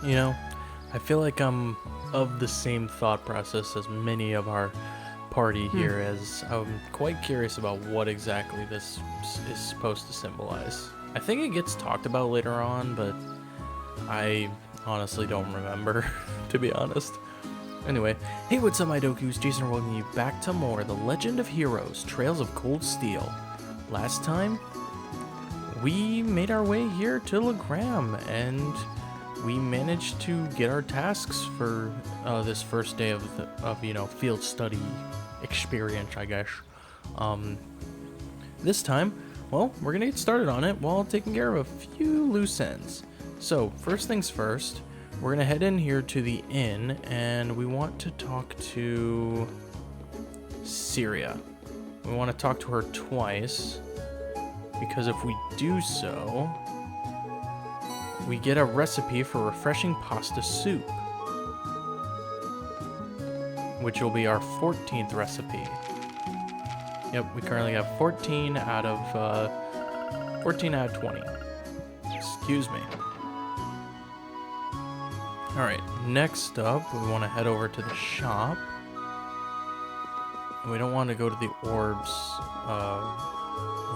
You know, I feel like I'm of the same thought process as many of our party here, as I'm quite curious about what exactly this is supposed to symbolize. I think it gets talked about later on, but I honestly don't remember, to be honest. Anyway, hey, what's up, my Dokus? Jason welcoming you back to more The Legend of Heroes, Trails of Cold Steel. Last time, we made our way here to Legram, and we managed to get our tasks for this first day of field study experience, I guess. This time, well, we're gonna get started on it while taking care of a few loose ends. So, first things first, we're gonna head in here to the inn, and we want to talk to Syria. We want to talk to her twice, because if we do so, we get a recipe for refreshing pasta soup, which will be our 14th recipe. Yep, we currently have 14 out of 20. Excuse me. Alright, next up, we want to head over to the shop. We don't want to go to the orbs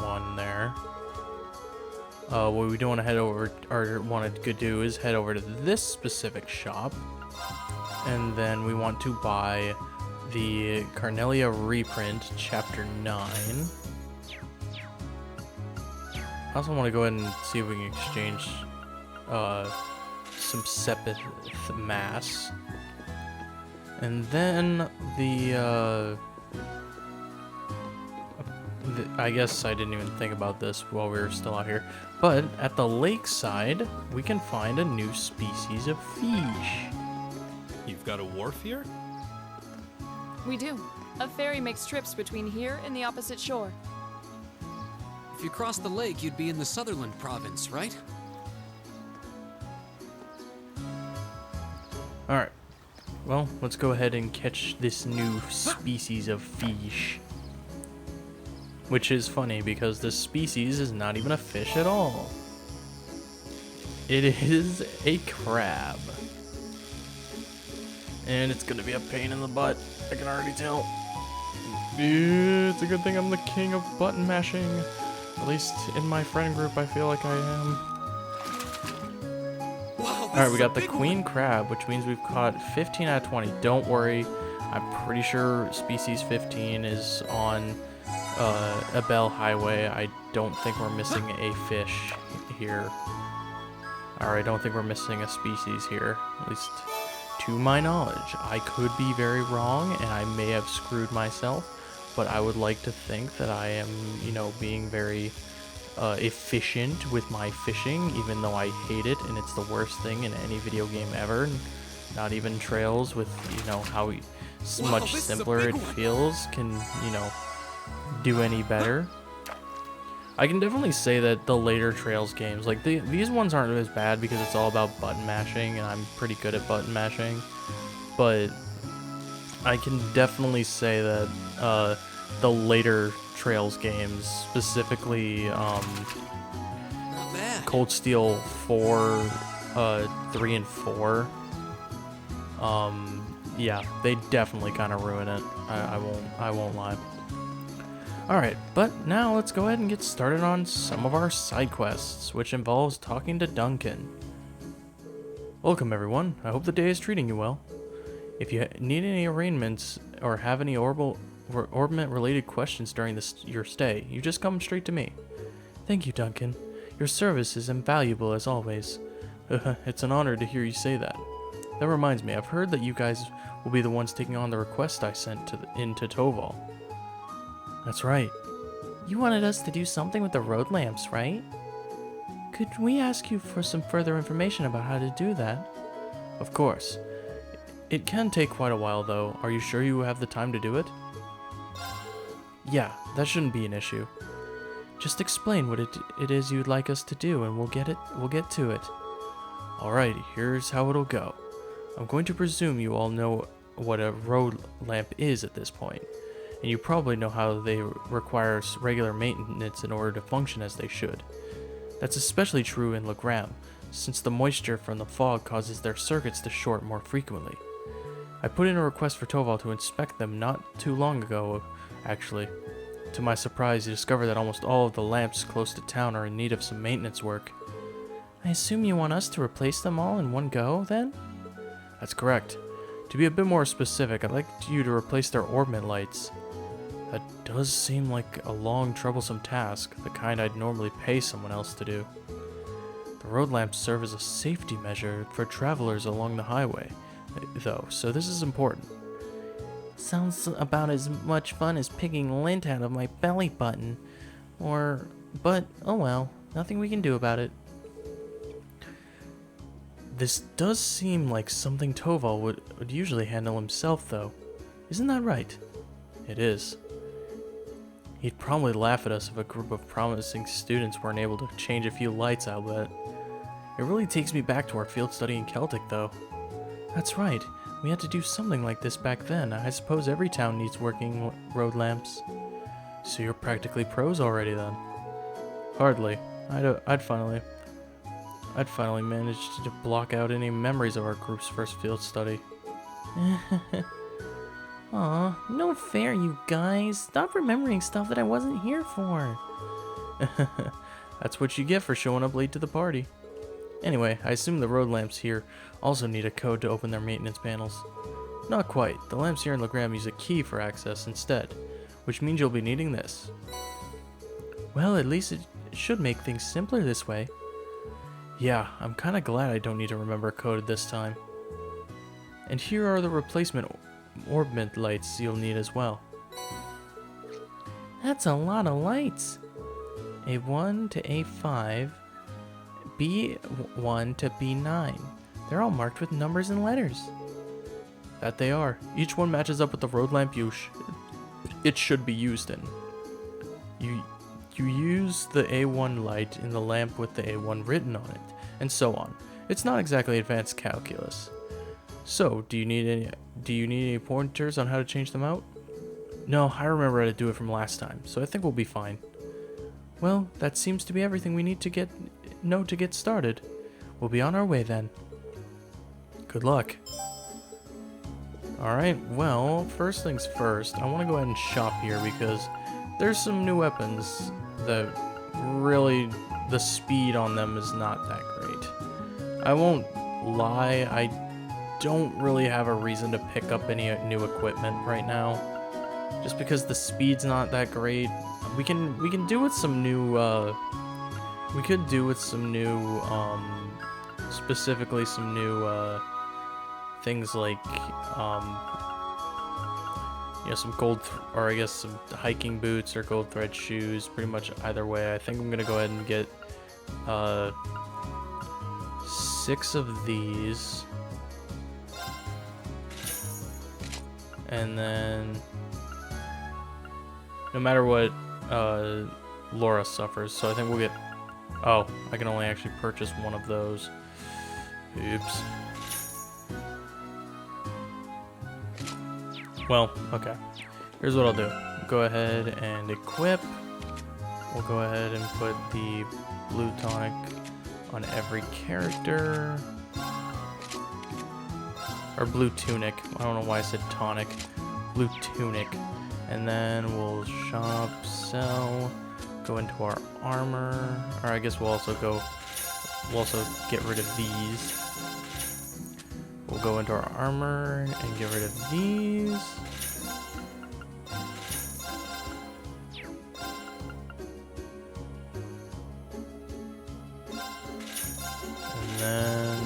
one there. What we do want to head over, or want to do, is head over to this specific shop, and then we want to buy the Carnelia reprint, Chapter 9. I also want to go ahead and see if we can exchange some Sepith mass, and then I guess I didn't even think about this while we were still out here, but at the lakeside, we can find a new species of fish. You've got a wharf here? We do. A ferry makes trips between here and the opposite shore. If you cross the lake, you'd be in the Sutherland province, right? Alright, well, let's go ahead and catch this new species of fish. Which is funny, because this species is not even a fish at all. It is a crab. And it's gonna be a pain in the butt, I can already tell. It's a good thing I'm the king of button mashing. At least in my friend group, I feel like I am. Alright, we got the queen crab, which means we've caught 15 out of 20. Don't worry, I'm pretty sure species 15 is on Ebel Highway. I don't think we're missing a fish here. Or I don't think we're missing a species here, at least to my knowledge. I could be very wrong, and I may have screwed myself, but I would like to think that I am, being very efficient with my fishing, even though I hate it, and it's the worst thing in any video game ever. Not even Trails, with, how much simpler it feels, can, do any better. I can definitely say that the later Trails games, like these ones aren't as bad because it's all about button mashing, and I'm pretty good at button mashing, but I can definitely say that the later Trails games, specifically Cold Steel 4, 3 and 4, yeah, they definitely kind of ruin it. I won't lie. Alright, but now let's go ahead and get started on some of our side quests, which involves talking to Duncan. Welcome everyone, I hope the day is treating you well. If you need any arrangements or have any orbment related questions during your stay, you just come straight to me. Thank you, Duncan. Your service is invaluable as always. It's an honor to hear you say that. That reminds me, I've heard that you guys will be the ones taking on the request I sent into Toval. That's right. You wanted us to do something with the road lamps, right? Could we ask you for some further information about how to do that? Of course. It can take quite a while, though. Are you sure you have the time to do it? Yeah, that shouldn't be an issue. Just explain what it is you'd like us to do, and we'll get to it. Alright, here's how it'll go. I'm going to presume you all know what a road lamp is at this point, and you probably know how they require regular maintenance in order to function as they should. That's especially true in Legram, since the moisture from the fog causes their circuits to short more frequently. I put in a request for Toval to inspect them not too long ago, actually. To my surprise, he discovered that almost all of the lamps close to town are in need of some maintenance work. I assume you want us to replace them all in one go, then? That's correct. To be a bit more specific, I'd like you to replace their orbit lights. That does seem like a long, troublesome task, the kind I'd normally pay someone else to do. The road lamps serve as a safety measure for travelers along the highway, though, so this is important. Sounds about as much fun as picking lint out of my belly button. But, oh well, nothing we can do about it. This does seem like something Toval would usually handle himself, though. Isn't that right? It is. He'd probably laugh at us if a group of promising students weren't able to change a few lights, I'll bet. It really takes me back to our field study in Celtic, though. That's right. We had to do something like this back then. I suppose every town needs working road lamps. So you're practically pros already, then? Hardly. I'd finally managed to block out any memories of our group's first field study. Aw, no fair, you guys. Stop remembering stuff that I wasn't here for. That's what you get for showing up late to the party. Anyway, I assume the road lamps here also need a code to open their maintenance panels. Not quite. The lamps here in Legram use a key for access instead, which means you'll be needing this. Well, at least it should make things simpler this way. Yeah, I'm kinda glad I don't need to remember a code this time. And here are the replacement orbit lights you'll need as well. That's a lot of lights. A1 to A5, B1 to B9. They're all marked with numbers and letters. That they are. Each one matches up with the road lamp it should be used in. You use the A1 light in the lamp with the A1 written on it, and so on. It's not exactly advanced calculus. So, do you need any pointers on how to change them out? No, I remember how to do it from last time, so I think we'll be fine. Well, that seems to be everything we need to get started. We'll be on our way then. Good luck. Alright, well, first things first, I want to go ahead and shop here because there's some new weapons that really, the speed on them is not that great. I won't lie, I don't really have a reason to pick up any new equipment right now, just because the speed's not that great. We can do with some new, we could do with some new, specifically some new, things like, some gold, or I guess some hiking boots or gold thread shoes, pretty much either way. I think I'm gonna go ahead and get, 6 of these. And then, no matter what, Laura suffers, so I think we'll get, oh, I can only actually purchase one of those. Oops. Well, okay. Here's what I'll do. Go ahead and equip. We'll go ahead and put the blue tonic on every character. Or blue tunic. I don't know why I said tonic. Blue tunic. And then we'll shop, sell, go into our armor. Or I guess we'll also get rid of these. We'll go into our armor and get rid of these. And then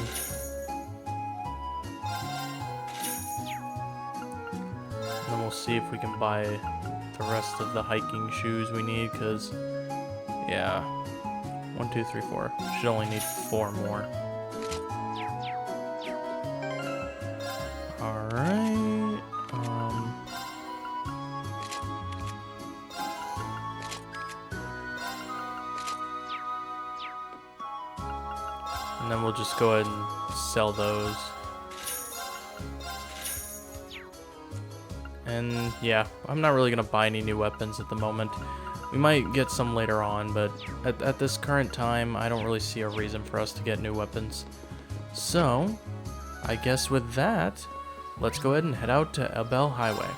we'll see if we can buy the rest of the hiking shoes we need, because, yeah. 1, 2, 3, 4. Should only need 4 more. Alright, and then we'll just go ahead and sell those. And yeah, I'm not really gonna buy any new weapons at the moment. We might get some later on, but at this current time, I don't really see a reason for us to get new weapons. So, I guess with that, let's go ahead and head out to Ebel Highway.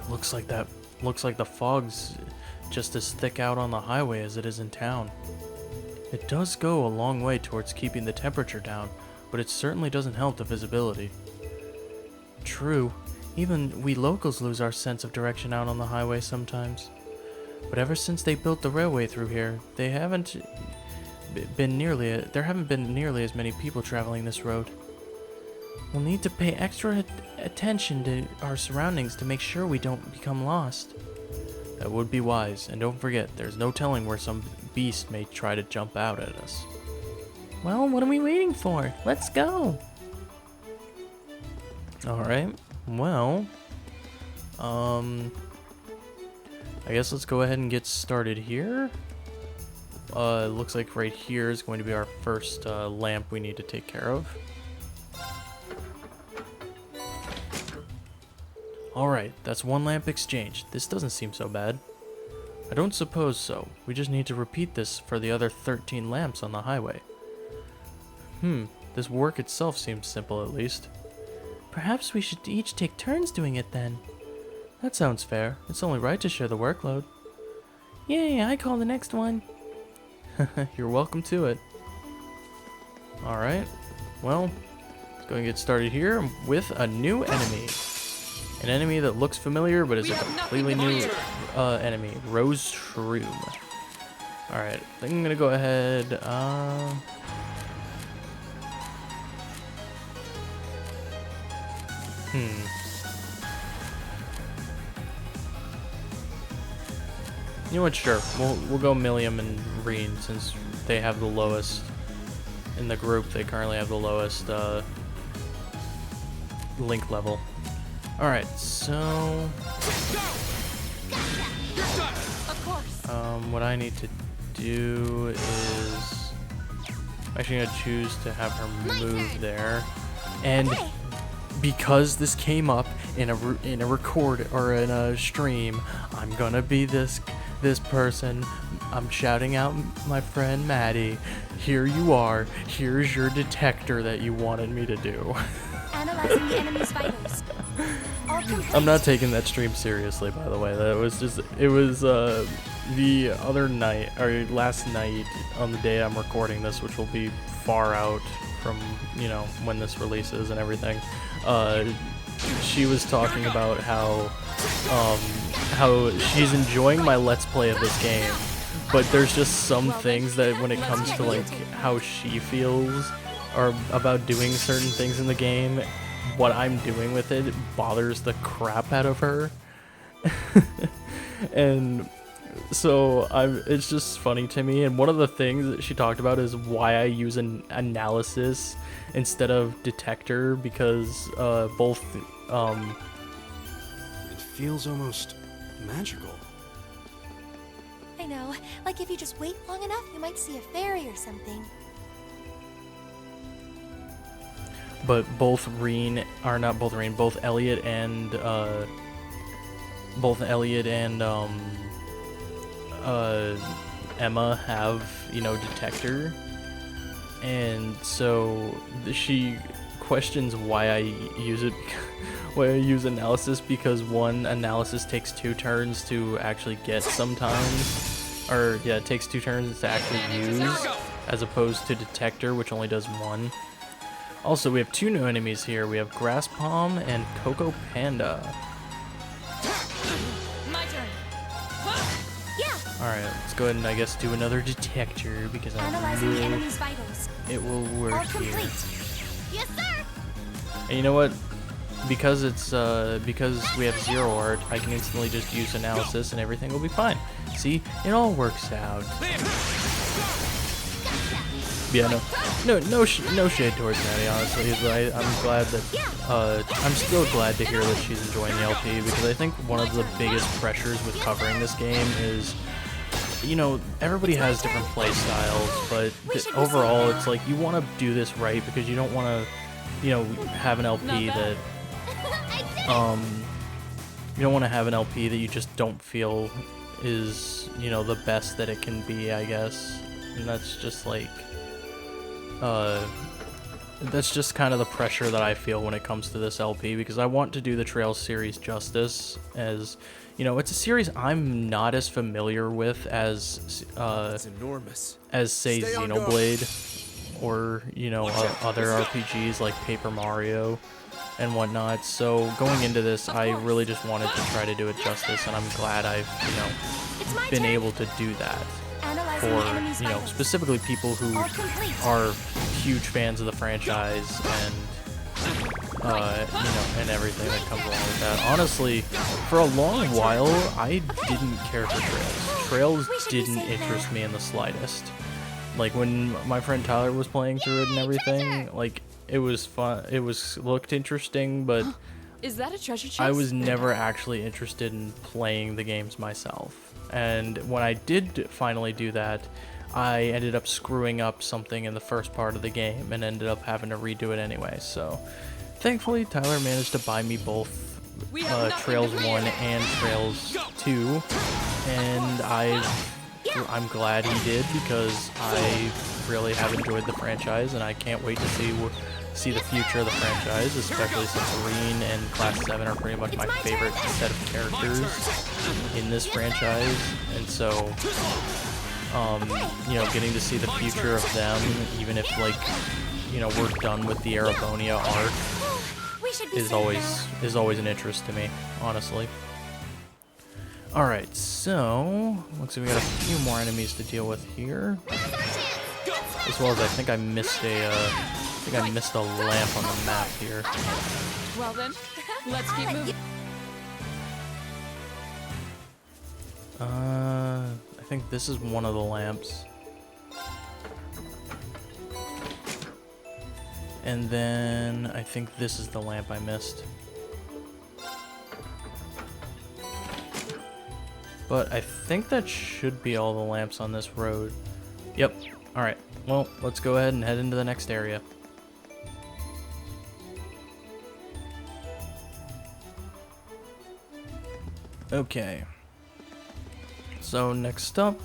Looks like the fog's just as thick out on the highway as it is in town. It does go a long way towards keeping the temperature down, but it certainly doesn't help the visibility. True, even we locals lose our sense of direction out on the highway sometimes. But ever since they built the railway through here, there haven't been nearly as many people traveling this road. We'll need to pay extra attention to our surroundings to make sure we don't become lost. That would be wise, and don't forget, there's no telling where some beast may try to jump out at us. Well, what are we waiting for? Let's go! Alright, well, I guess let's go ahead and get started here. It looks like right here is going to be our first lamp we need to take care of. Alright, that's one lamp exchanged. This doesn't seem so bad. I don't suppose so. We just need to repeat this for the other 13 lamps on the highway. This work itself seems simple at least. Perhaps we should each take turns doing it then. That sounds fair. It's only right to share the workload. Yay, I call the next one. You're welcome to it. Alright, well, let's go and get started here with a new enemy. An enemy that looks familiar, but is a completely new enemy. Rose Shroom. Alright, I think I'm gonna go ahead. You know what? Sure. We'll go Millium and Reen since they have the lowest in the group. They currently have the lowest link level. Alright, so what I need to do is I'm actually gonna choose to have her move there, and because this came up in a record or in a stream, I'm gonna be this person. I'm shouting out my friend Maddie. Here you are. Here's your detector that you wanted me to do. Analyzing the enemy's vitals. I'm not taking that stream seriously, by the way. It was the other night, or last night, on the day I'm recording this, which will be far out from, you know, when this releases and everything. She was talking about how she's enjoying my Let's Play of this game, but there's just some things that when it comes to like how she feels or about doing certain things in the game, what I'm doing with it bothers the crap out of her. And so it's just funny to me. And one of the things that she talked about is why I use an analysis instead of detector, because both It feels almost magical. I know. Like if you just wait long enough, you might see a fairy or something. but both Elliot and Emma have, you know, detector, and so she questions why I use it, why I use analysis, because one analysis takes 2 turns to actually get sometimes, or yeah, it takes 2 turns to actually use, as opposed to detector, which only does 1. Also, we have 2 new enemies here. We have Grass Palm and Coco Panda. My turn. Yeah. Alright, let's go ahead and I guess do another detector, because I Analyzing the knew enemy's vitals. it will work All here. complete. Yes, sir. And you know what? Because it's because we have 0 art, I can instantly just use analysis and everything will be fine. See, it all works out. Yeah, no shade towards Maddie, honestly. But I'm glad that I'm still glad to hear that she's enjoying the LP, because I think one of the biggest pressures with covering this game is you know, everybody has different play styles, but overall, it's like you want to do this right because you don't want to, you know, have an LP that, you don't want to have an LP that you just don't feel is, you know, the best that it can be, I guess. And that's just like, that's just kind of the pressure that I feel when it comes to this LP, because I want to do the Trails series justice, as, you know, it's a series I'm not as familiar with as, It's enormous. as say Stay on Xenoblade, or, you know, other RPGs like Paper Mario and whatnot. So going into this, I really just wanted to try to do it justice, and I'm glad I've, you know, been able to do that for, you know, specifically people who are huge fans of the franchise and, you know, and everything that comes along with that. Honestly, for a long while, I didn't care for Trails. Trails didn't interest me in the slightest. Like, when my friend Tyler was playing through it and everything, like, it was fun. It looked interesting, but Is that a treasure chest? I was never actually interested in playing the games myself. And when I did finally do that, I ended up screwing up something in the first part of the game and ended up having to redo it anyway. So thankfully, Tyler managed to buy me both Trails 1 and Trails 2, and I'm glad he did, because I really have enjoyed the franchise, and I can't wait to see the future of the franchise, especially since Rean and Class 7 are pretty much my favorite set of characters in this franchise. And so, you know, getting to see the future of them, even if, like, you know, we're done with the Arabonia arc, is always an interest to me, honestly. Alright, so looks like we got a few more enemies to deal with here. As well as I think I missed a lamp on the map here. Well then, let's keep moving. I think this is one of the lamps. And then I think this is the lamp I missed. But I think that should be all the lamps on this road. Yep. Alright. Well, let's go ahead and head into the next area. Okay. So next up,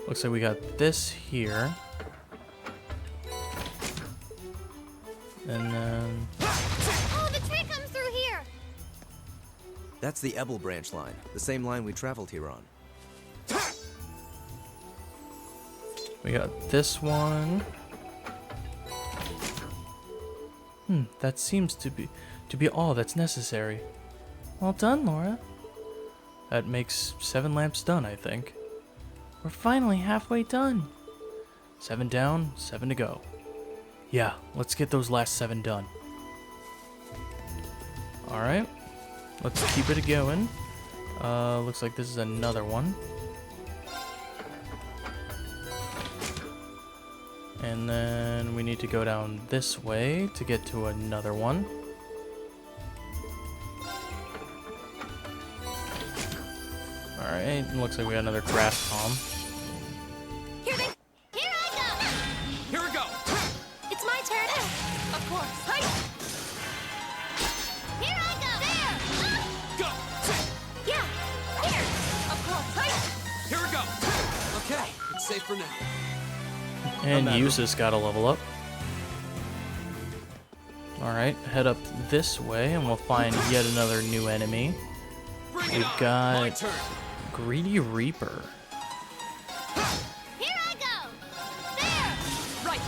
looks like we got this here. And then... Oh, the tree comes through here! That's the Ebel branch line, the same line we traveled here on. we got this one. That seems to be all that's necessary. Well done, Laura. That makes 7 lamps done, I think. We're finally halfway done. 7 down, 7 to go. Yeah, let's get those last 7 done. Alright, let's keep it going. Looks like this is another one. And then we need to go down this way to get to another one. Alright, looks like we got another grass palm. Here I go! Here we go! It's my turn! Of course. Hi. Here I go! There! Go! Yeah! Here! Of course. Hi. Here we go! Okay, it's safe for now. And Eustace got a level up. Alright, head up this way and we'll find yet another new enemy. Bring it We've on! My got turn! Greedy Reaper. Here I go! There! Right.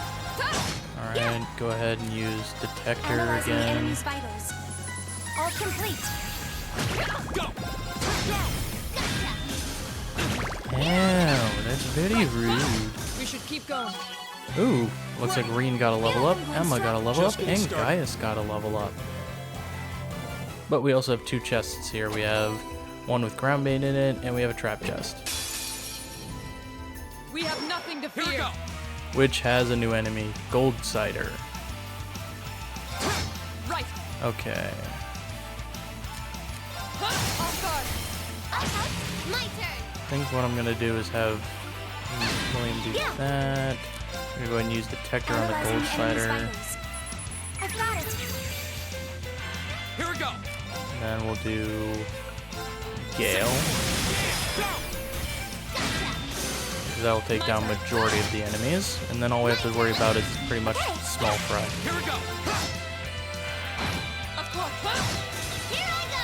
Alright, go ahead and use Detector Analyzing the again. enemy's vitals. All complete. Go! Ow, that's very rude. We should keep going. Ooh, looks like Reen got a level up, Emma got a level up, and Gaius got a level up. But we also have 2 chests here. We have one with ground bait in it, and we have a trap chest, We have nothing to Here we fear. go! which has a new enemy, Gold Cider. Right. Okay. Off guard. My turn! think what I'm gonna do is have William do that. I'm gonna go ahead and use Detector on the Analyzing Gold the enemy's Cider. vitals. I've got it. Here we go. And then we'll do Gale. That'll take down majority of the enemies. And then all we have to worry about is pretty much small fry. Here we go. Of course. Here I go.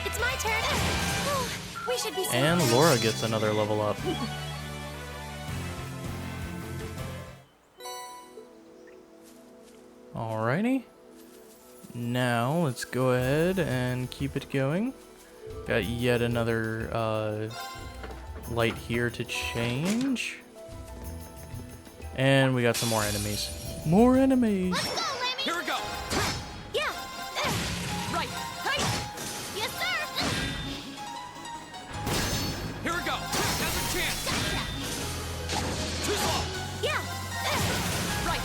It's my turn. Oh, we should be safe. And Laura gets another level up. Alrighty. Now let's go ahead and keep it going. Got yet another light here to change. And we got some more enemies. More enemies! Here we go. Yeah. Right. Hi. Yes, sir. Here we go. Now's a chance. Too slow. Yeah. Right.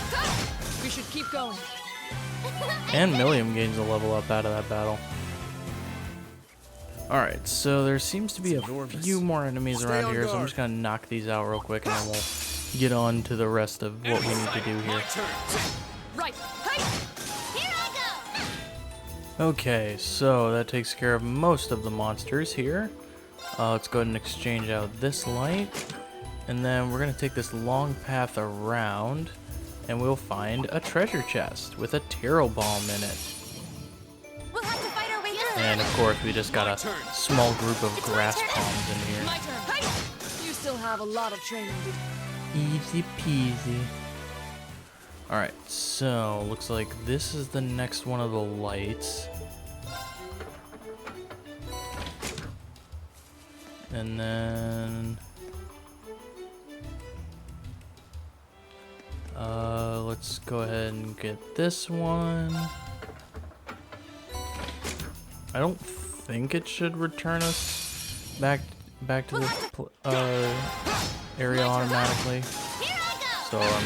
We should keep going. And Milliam gains a level up out of that battle. Alright, so there seems to be a few more enemies Stay around on here, so I'm guard. just gonna knock these out real quick and then we'll get on to the rest of what we need to do My here. turn. Right. Here I go. Okay, so that takes care of most of the monsters here. Let's go ahead and exchange out this light. And then we're gonna take this long path around and we'll find a treasure chest with a Taro Bomb in it. We'll have to fight our way through. And of course, we just got a small group of grass palms in here. My turn. You still have a lot of training to do. Easy peasy. Alright, so looks like this is the next one of the lights. And then let's go ahead and get this one. I don't think it should return us back to the area automatically. Here I go. So I'm,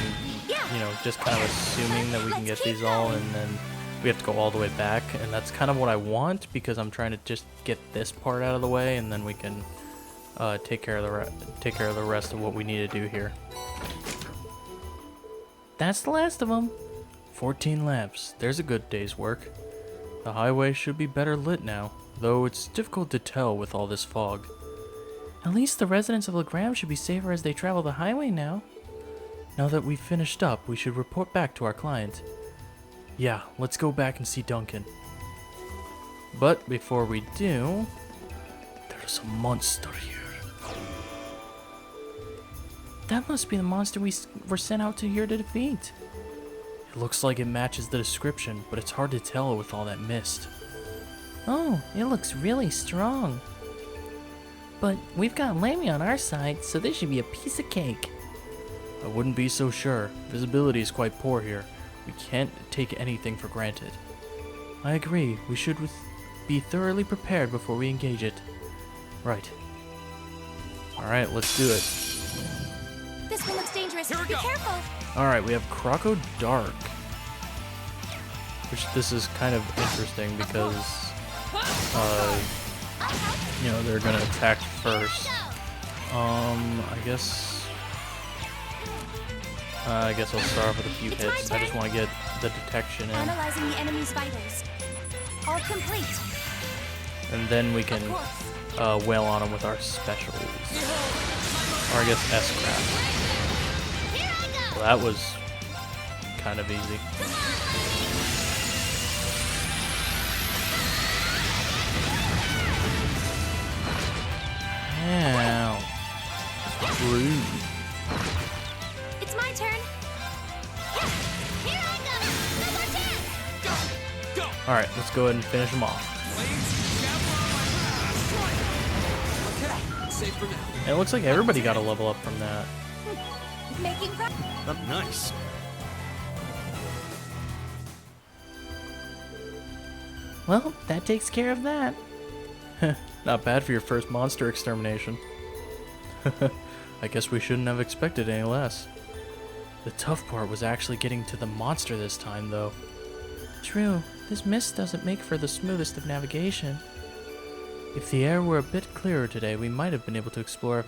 just kind of assuming that we can get these all, and then we have to go all the way back, and that's kind of what I want because I'm trying to just get this part out of the way, and then we can take care of the rest of what we need to do here. That's the last of them. 14 lamps. There's a good day's work. The highway should be better lit now, though it's difficult to tell with all this fog. At least the residents of Legram should be safer as they travel the highway now. Now that we've finished up, we should report back to our client. Yeah, let's go back and see Duncan. But before we do, there's a monster here. That must be the monster we were sent out to here to defeat. It looks like it matches the description, but it's hard to tell with all that mist. Oh, it looks really strong. But we've got Lammy on our side, so this should be a piece of cake. I wouldn't be so sure. Visibility is quite poor here. We can't take anything for granted. I agree. We should be thoroughly prepared before we engage it. Right. Alright, let's do it. This one looks dangerous. Here we Be go. careful. Alright, we have Croco Dark. Which this is kind of interesting because, they're gonna attack first. I guess I'll start off with a few It's my hits. I just turn. want to get the detection in. Analyzing the enemy's vitals. All complete. And then we can Of course. wail on them with our specials. Or I guess S-Craft. Here I go. Well, that was kind of easy. Ow. Rude. It's my turn. Yeah. Here I go. No more chance. Go. Alright, let's go ahead and finish them off. Okay. Safe for now. And it looks like everybody got a level up from that. Making progress. Nice. Well, that takes care of that. Not bad for your first monster extermination. I guess we shouldn't have expected any less. The tough part was actually getting to the monster this time, though. True, this mist doesn't make for the smoothest of navigation. If the air were a bit clearer today, we might have been able to explore a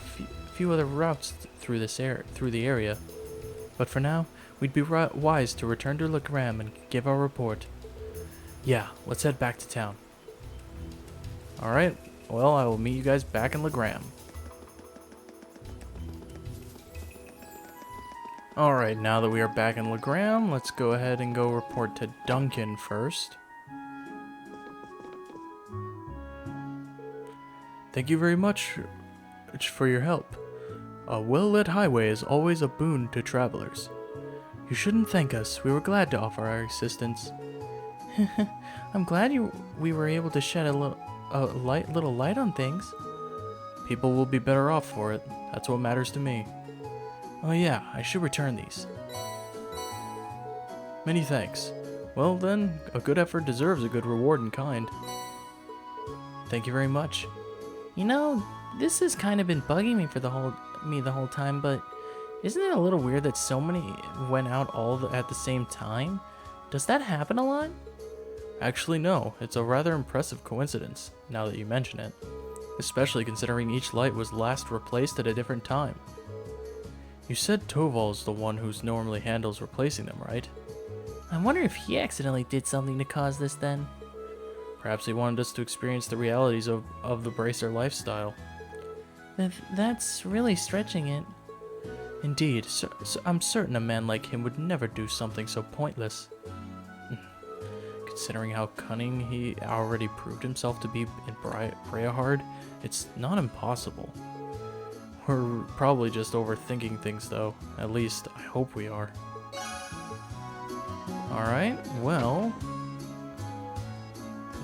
few other routes through the area. But for now, we'd be wise to return to Legram and give our report. Yeah, let's head back to town. Alright, well, I will meet you guys back in Legram. Alright, now that we are back in Legram, let's go ahead and go report to Duncan first. Thank you very much for your help. A well-lit highway is always a boon to travelers. You shouldn't thank us. We were glad to offer our assistance. I'm glad we were able to shed a little light on things. People will be better off for it. That's what matters to me. Oh yeah, I should return these. Many thanks. Well then, a good effort deserves a good reward in kind. Thank you very much. You know, this has kind of been bugging me for the whole time, but isn't it a little weird that so many went out at the same time? Does that happen a lot? Actually, no. It's a rather impressive coincidence, now that you mention it. Especially considering each light was last replaced at a different time. You said Toval's the one who normally handles replacing them, right? I wonder if he accidentally did something to cause this then. Perhaps he wanted us to experience the realities of the Bracer lifestyle. That's really stretching it. Indeed, so I'm certain a man like him would never do something so pointless. Considering how cunning he already proved himself to be in Brayahard, it's not impossible. We're probably just overthinking things though. At least, I hope we are. Alright, well...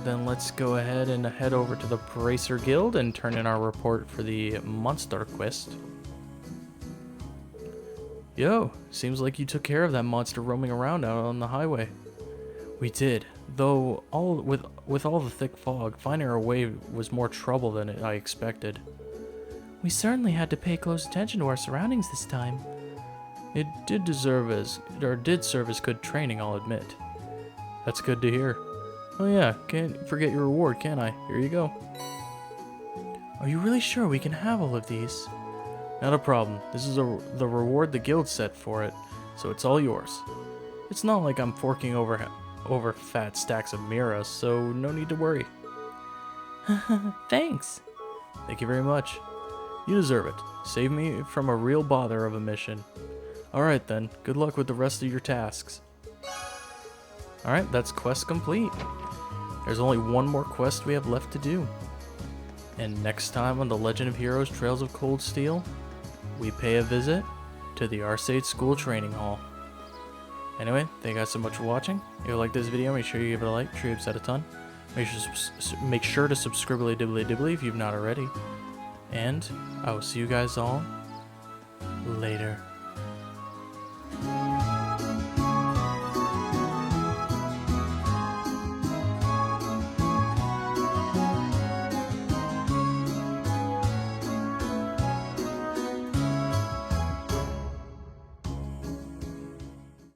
then let's go ahead and head over to the Bracer Guild and turn in our report for the monster quest. Yo, seems like you took care of that monster roaming around out on the highway. We did, though with all the thick fog, finding our way was more trouble than I expected. We certainly had to pay close attention to our surroundings this time. It did serve as good training, I'll admit. That's good to hear. Oh yeah, can't forget your reward, can I? Here you go. Are you really sure we can have all of these? Not a problem. This is the reward the guild set for it, so it's all yours. It's not like I'm forking over fat stacks of Mira, so no need to worry. Thanks. Thank you very much. You deserve it. Save me from a real bother of a mission. Alright then, good luck with the rest of your tasks. Alright, that's quest complete. There's only one more quest we have left to do. And next time on the Legend of Heroes Trails of Cold Steel, we pay a visit to the Arcade School Training Hall. Anyway, thank you guys so much for watching. If you like this video, make sure you give it a like, true helps out a ton. Make sure to subscribe if you've not already. And I will see you guys all later.